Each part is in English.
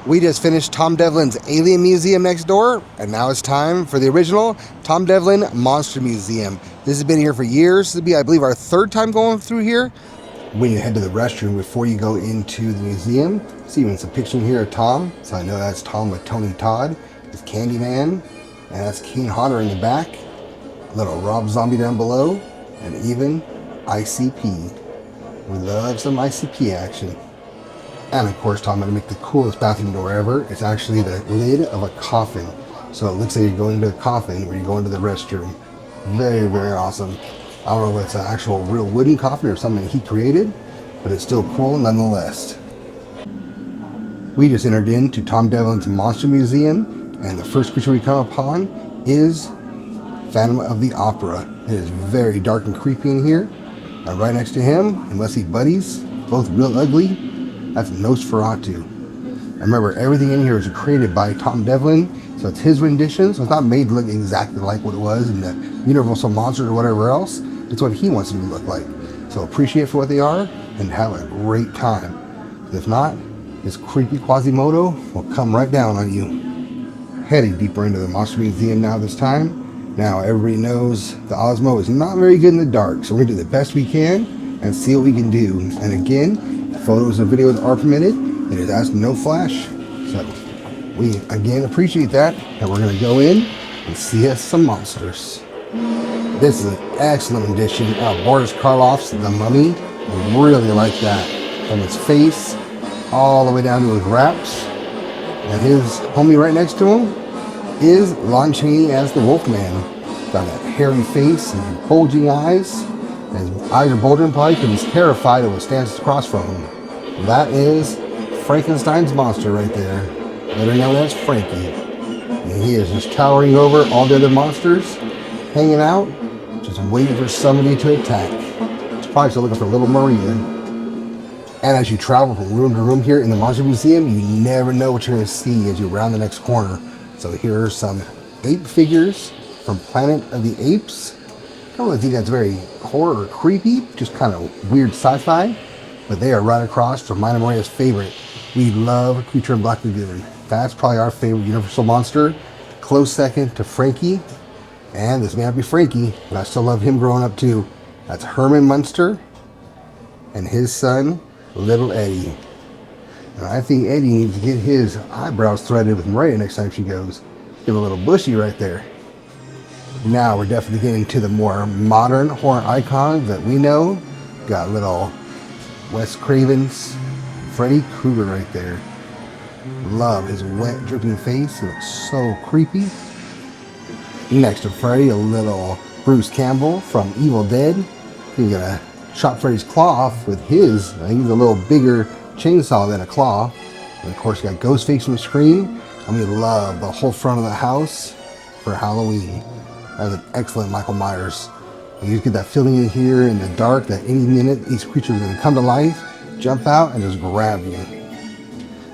We just finished Tom Devlin's Alien Museum next door, and now it's time for the original Tom Devlin Monster Museum. This has been here for years. This will be, I believe, our third time going through here. When you head to the restroom before you go into the museum, see even some pictures here of Tom. So I know that's Tom with Tony Todd, his Candyman, and that's King Hodder in the back. Little Rob Zombie down below, and even ICP. We love some ICP action. And of course, Tom, I'm going to make the coolest bathroom door ever. It's actually the lid of a coffin. So it looks like you're going into a coffin where you go into the restroom. Very, very awesome. I don't know if it's an actual real wooden coffin or something he created, but it's still cool nonetheless. We just entered into Tom Devlin's Monster Museum, and the first creature we come upon is Phantom of the Opera. It is very dark and creepy in here. And right next to him, unless he buddies, both real ugly, that's Nosferatu. I remember everything in here was created by Tom Devlin, so it's his rendition, so it's not made to look exactly like what it was in the Universal Monsters or whatever else. It's what he wants them to look like. So appreciate for what they are and have a great time. If not, this creepy Quasimodo will come right down on you. Heading deeper into the Monster Museum now this time. Now everybody knows the Osmo is not very good in the dark, so we're going to do the best we can and see what we can do. And again, photos and videos are permitted. It is asked no flash. So we again appreciate that. And we're going to go in and see us some monsters. This is an excellent rendition of Boris Karloff's The Mummy. I really like that. From his face all the way down to his wraps. And his homie right next to him is Lon Chaney as the Wolfman. Got that hairy face and bulging eyes. And his eyes are bulging probably because he's terrified of what stands across from him. That is Frankenstein's monster right there. Better known as Frankie. And he is just towering over all the other monsters, hanging out, just waiting for somebody to attack. He's probably still looking for little Maria. And as you travel from room to room here in the Monster Museum, you never know what you're going to see as you round the next corner. So here are some ape figures from Planet of the Apes. I don't really think that's very horror or creepy, just kind of weird sci-fi. But they are right across from mine and Maria's favorite. We love Creature in Black Lagoon. That's probably our favorite Universal monster. Close second to Frankie. And this may not be Frankie, but I still love him growing up too. That's Herman Munster and his son, Little Eddie. And I think Eddie needs to get his eyebrows threaded with Maria next time she goes. Give him a little bushy right there. Now we're definitely getting to the more modern horror icons that we know. Got little Wes Craven's Freddy Krueger right there. Love his wet, dripping face. He looks so creepy. Next to Freddy, a little Bruce Campbell from Evil Dead. He's gonna chop Freddy's claw off with his. He's a little bigger chainsaw than a claw. And of course, you got Ghostface from Scream. And we love the whole front of the house for Halloween. That's an excellent Michael Myers. You just get that feeling in here in the dark that any minute these creatures are going to come to life, jump out, and just grab you.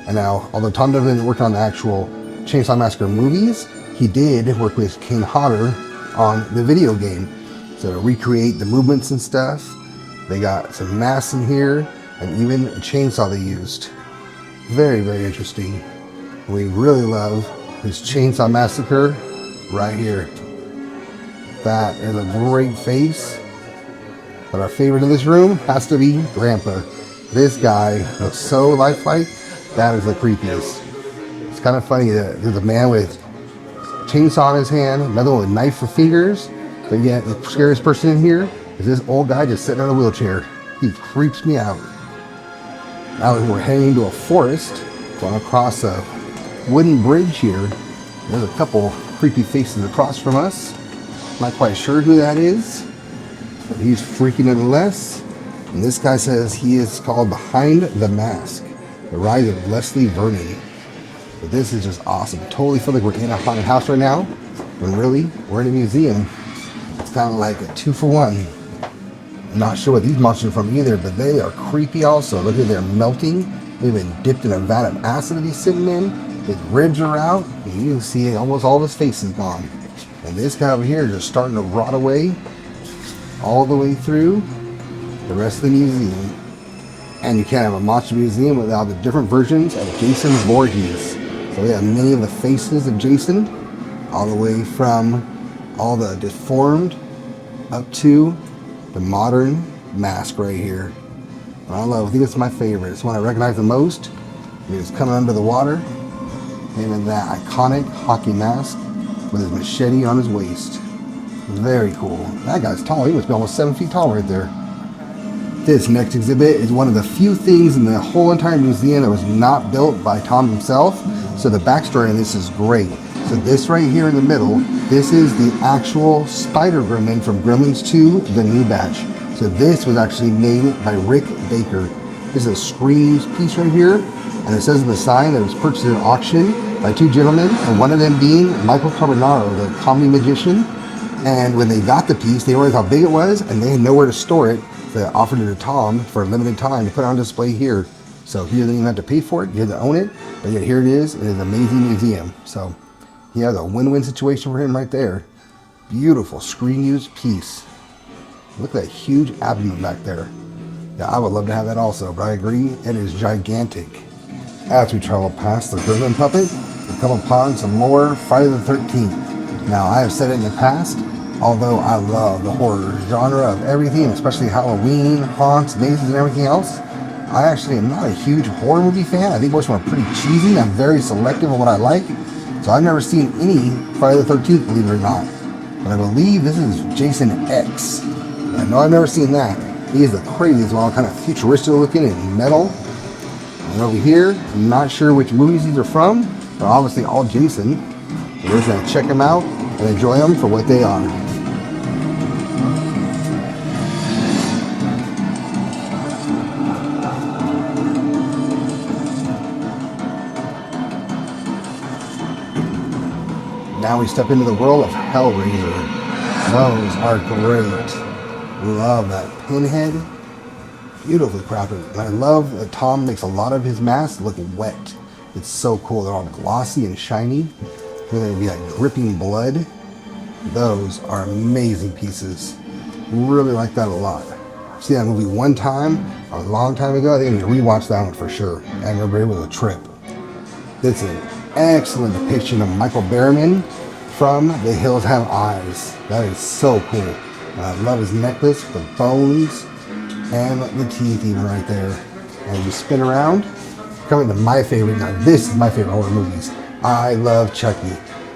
And now, although Tom Devlin didn't work on the actual Chainsaw Massacre movies, he did work with King Hodder on the video game. So to recreate the movements and stuff, they got some masks in here, and even a chainsaw they used. Very, very interesting. We really love this Chainsaw Massacre right here. That is a great face. But our favorite in this room has to be Grandpa. This guy looks so lifelike. That is the creepiest. It's kind of funny that there's a man with a chainsaw in his hand, another one with a knife for fingers, but yet the scariest person in here is this old guy just sitting in a wheelchair. He creeps me out. Now we're heading into a forest, going across a wooden bridge here. There's a couple creepy faces across from us. Not quite sure who that is, but he's freaky nonetheless. And this guy says he is called Behind the Mask, the Rise of Leslie Vernon. But this is just awesome. Totally feel like we're in a haunted house right now, when really, we're in a museum. It's kind of like a 2-for-1. I'm not sure what these monsters are from either, but they are creepy also. Look at they're melting. They've been dipped in a vat of acid that he's sitting in. His ribs are out, and you can see almost all of his face is gone. And this guy over here is just starting to rot away all the way through the rest of the museum. And you can't have a monster museum without the different versions of Jason Voorhees. So we have many of the faces of Jason, all the way from all the deformed up to the modern mask right here. I don't know, I think it's my favorite. It's one I recognize the most. He's coming under the water, and in that iconic hockey mask with his machete on his waist. Very cool. That guy's tall. He must be almost 7 feet tall right there. This next exhibit is one of the few things in the whole entire museum that was not built by Tom himself. So the backstory on this is great. So this right here in the middle, this is the actual spider gremlin from Gremlins 2, the new batch. So this was actually made by Rick Baker. This is a Screams piece right here. And it says in the sign that it was purchased at an auction by two gentlemen, and one of them being Michael Carbonaro, the comedy magician. And when they got the piece, they realized how big it was, and they had nowhere to store it. So they offered it to Tom for a limited time to put it on display here. So he didn't even have to pay for it, you had to own it, but yet here it is in an amazing museum. So he has a win-win situation for him right there. Beautiful screen-used piece. Look at that huge abdomen back there. Yeah, I would love to have that also, but I agree, it is gigantic. As we travel past the Gremlin puppet, we come upon some more Friday the 13th. Now, I have said it in the past, although I love the horror genre of everything, especially Halloween, haunts, mazes, and everything else, I actually am not a huge horror movie fan. I think most of them are pretty cheesy. I'm very selective on what I like. So I've never seen any Friday the 13th, believe it or not. But I believe this is Jason X. I know I've never seen that. He is the craziest one, kind of futuristic looking and metal. And over here, I'm not sure which movies these are from, but obviously all Jason. So we're just going to check them out and enjoy them for what they are. Now we step into the world of Hellraiser. Those are great. Love that pinhead. Beautifully crafted. And I love that Tom makes a lot of his masks look wet. It's so cool. They're all glossy and shiny. They're going to be like dripping blood. Those are amazing pieces. Really like that a lot. I've seen that movie one time, a long time ago. I think I need to rewatch that one for sure. I remember it was a trip. This is an excellent depiction of Michael Berryman from The Hills Have Eyes. That is so cool. And I love his necklace, the bones, and the teeth even right there. And you spin around, coming to my favorite. Now this is my favorite horror movies. I love Chucky.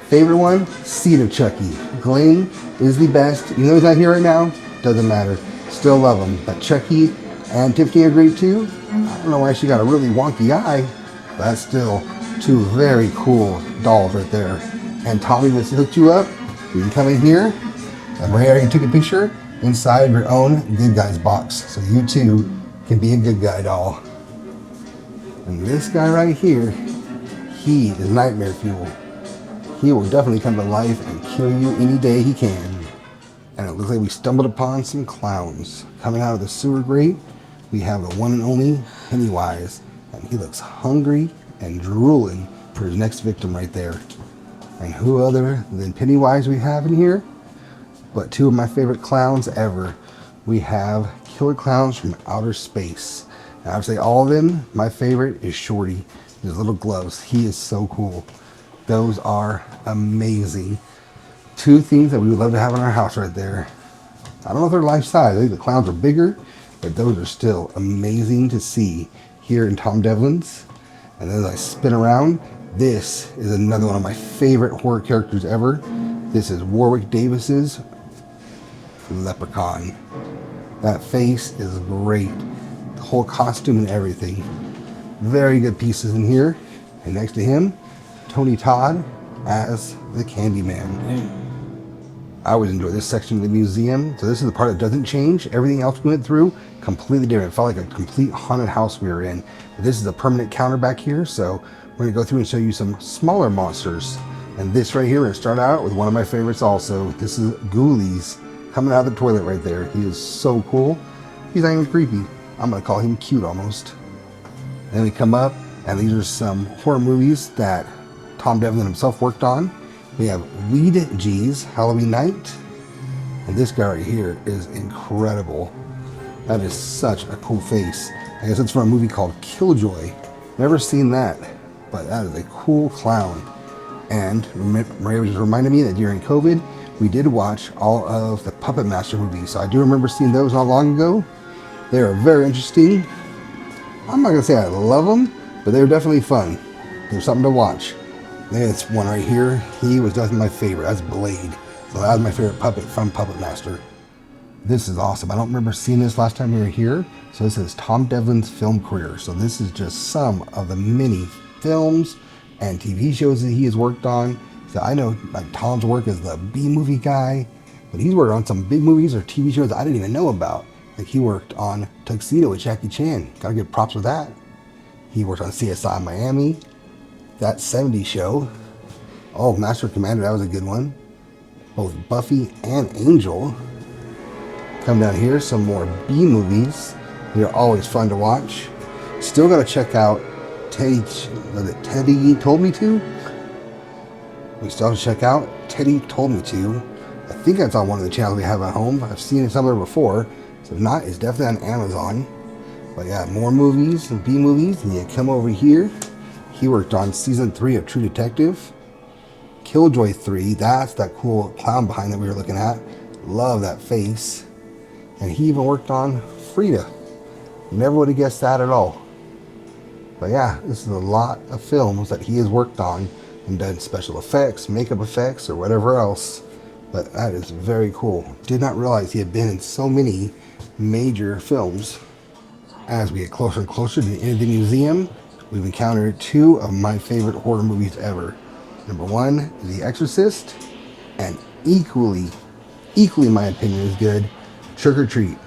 Favorite one, Seed of Chucky. Glenn is the best. You know he's not here right now? Doesn't matter. Still love him. But Chucky and Tiffany are great too. I don't know why she got a really wonky eye, but that's still two very cool dolls right there. And Tommy just hooked you up. You can come in here, and right here you took a picture inside of your own Good Guys box. So you too can be a good guy doll. And this guy right here, he is nightmare fuel. He will definitely come to life and kill you any day he can. And it looks like we stumbled upon some clowns. Coming out of the sewer grate, we have the one and only Pennywise. And he looks hungry and drooling for his next victim right there. And who other than Pennywise we have in here? But two of my favorite clowns ever. We have Killer Clowns from Outer Space. And I would say all of them, my favorite is Shorty. His little gloves. He is so cool. Those are amazing. Two things that we would love to have in our house right there. I don't know if they're life size. I think the clowns are bigger, but those are still amazing to see here in Tom Devlin's. And as I spin around, this is another one of my favorite horror characters ever. This is Warwick Davis's Leprechaun. That face is great. The whole costume and everything. Very good pieces in here. And next to him, Tony Todd as the Candyman. I always enjoy this section of the museum. So this is the part that doesn't change. Everything else we went through, completely different. It felt like a complete haunted house we were in. But this is a permanent counter back here. So we're gonna go through and show you some smaller monsters. And this right here, we're gonna start out with one of my favorites also. This is Ghoulies coming out of the toilet right there. He is so cool. He's not even creepy. I'm gonna call him cute almost. Then we come up, and these are some horror movies that Tom Devlin himself worked on. We have Weed G's Halloween Night. And this guy right here is incredible. That is such a cool face. I guess it's from a movie called Killjoy. Never seen that, but that is a cool clown. And Maria just reminded me that during COVID, we did watch all of the Puppet Master movies. So I do remember seeing those not long ago. They are very interesting. I'm not going to say I love them, but they're definitely fun. There's something to watch. This one right here, he was definitely my favorite. That's Blade. So that was my favorite puppet from Puppet Master. This is awesome. I don't remember seeing this last time we were here. So this is Tom Devlin's film career. So this is just some of the many films and TV shows that he has worked on. So I know like Tom's work as the B-movie guy, but he's worked on some big movies or TV shows I didn't even know about. Like he worked on Tuxedo with Jackie Chan. Gotta give props for that. He worked on CSI Miami, that 70s show. Oh, Master Commander, that was a good one. Both Buffy and Angel. Come down here, some more B movies. They're always fun to watch. Still gotta check out Teddy Told Me To. We still have to check out Teddy Told Me To. I think that's on one of the channels we have at home. I've seen it somewhere before. So if not, it's definitely on Amazon. But yeah, more movies and B movies. And you come over here. He worked on season 3 of True Detective. Killjoy 3. That's that cool clown behind that we were looking at. Love that face. And he even worked on Frida. Never would have guessed that at all. But yeah, this is a lot of films that he has worked on and done special effects, makeup effects, or whatever else. But that is very cool. Did not realize he had been in so many major films. As we get closer and closer to the end of the museum, we've encountered 2 of my favorite horror movies ever. Number 1, The Exorcist, and equally in my opinion is good, Trick or Treat.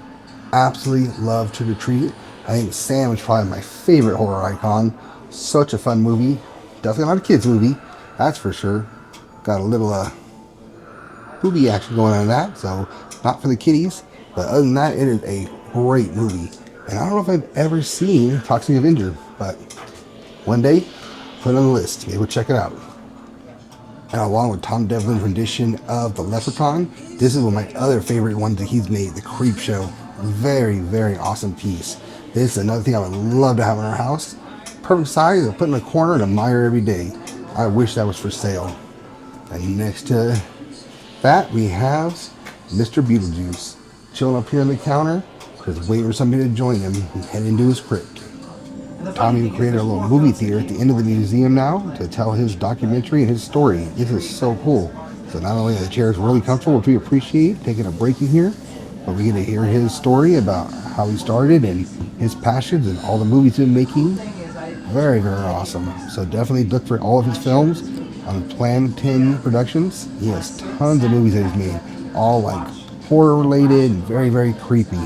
Absolutely love Trick or Treat. I think Sam is probably my favorite horror icon. Such a fun movie. Definitely not a kid's movie, that's for sure. Got a little booby action going on in that, so not for the kiddies. But other than that, it is a great movie. And I don't know if I've ever seen Toxic Avenger, but one day, put it on the list. Maybe we'll check it out. And along with Tom Devlin's rendition of The Leprechaun, this is one of my other favorite ones that he's made, The Creep Show. Very, very awesome piece. This is another thing I would love to have in our house. Perfect size, put in a corner and admire every day. I wish that was for sale. And next to that, we have Mr. Beetlejuice. Chilling up here on the counter, just waiting for somebody to join him and head into his crypt. Tom even created a little movie theater at the end of the museum now to tell his documentary and his story. This is so cool. So not only are the chairs really comfortable, which we appreciate, taking a break in here, but we get to hear his story about how he started and his passions and all the movies he's been making. Very, very awesome. So definitely look for all of his films on Plan 10 Productions. He has tons of movies that he's made, all like horror related and very, very creepy.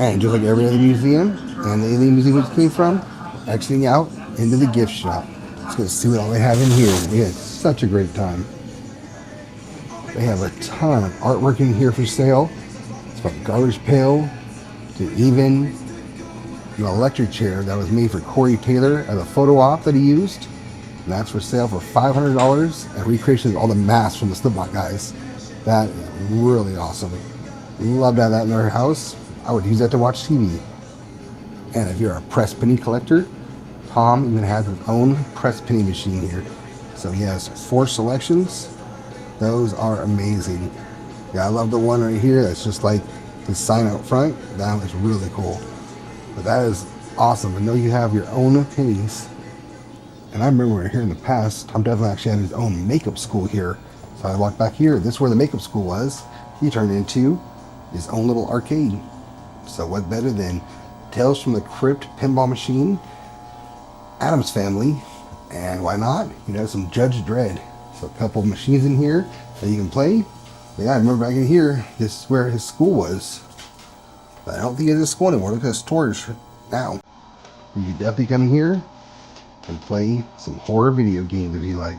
And just like every other museum and the alien museum we came from, exiting out into the gift shop. Let's go see what all they have in here. We had such a great time. They have a ton of artwork in here for sale. It's from garbage pail to even an electric chair that was made for Corey Taylor as a photo op that he used. And that's for sale for $500. And recreation of all the masks from the Slipknot guys. That is really awesome. Love to have that in our house. I would use that to watch TV. And if you're a press penny collector, Tom even has his own press penny machine here. So he has 4 selections. Those are amazing. Yeah, I love the one right here that's just like the sign out front. That was really cool. But that is awesome. I know you have your own pennies. And I remember here in the past, Tom Devlin actually had his own makeup school here. So I walked back here. This is where the makeup school was. He turned into his own little arcade. So what better than Tales from the Crypt pinball machine, Addams Family, and why not? You know, some Judge Dredd. So a couple of machines in here that you can play. But yeah, I remember back in here, this is where his school was. But I don't think it is a school anymore. Look at the storage now. You can definitely come in here and play some horror video games if you like.